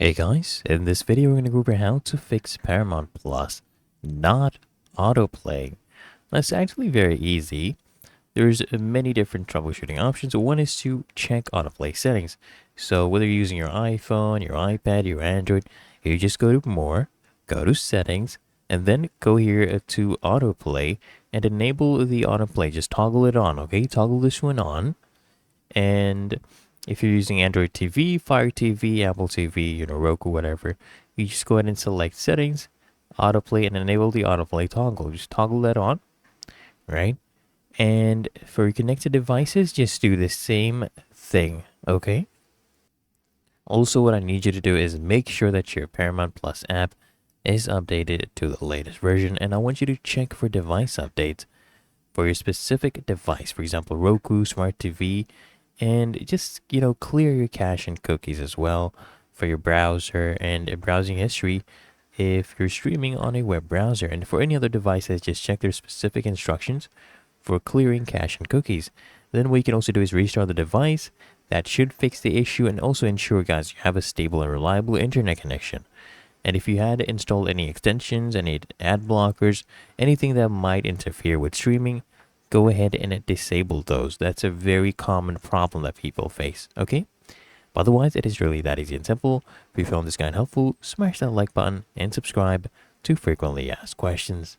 Hey guys, in this video we're going to go over how to fix Paramount Plus not autoplaying. That's actually very easy. There's many different troubleshooting options. One is to check autoplay settings. So whether you're using your iPhone, your iPad, your Android, you just go to more, go to settings, and then go here to autoplay and enable the autoplay. Just toggle it on, okay? Toggle this one on. And if you're using Android TV, Fire TV, Apple TV, Roku, whatever, you just go ahead and select settings, autoplay, and enable the autoplay toggle. Just toggle that on, right? And for your connected devices, just do the same thing, okay? Also, what I need you to do is make sure that your Paramount Plus app is updated to the latest version, and I want you to check for device updates for your specific device. For example, Roku, Smart TV, and just clear your cache and cookies as well for your browser and browsing history if you're streaming on a web browser. And for any other devices, just check their specific instructions for clearing cache and cookies. Then what you can also do is restart the device. That should fix the issue and also ensure, guys, you have a stable and reliable internet connection. And if you had installed any extensions, any ad blockers, anything that might interfere with streaming, go ahead and disable those. That's a very common problem that people face, okay? But otherwise, it is really that easy and simple. If you found this guide helpful, smash that like button and subscribe to frequently asked questions.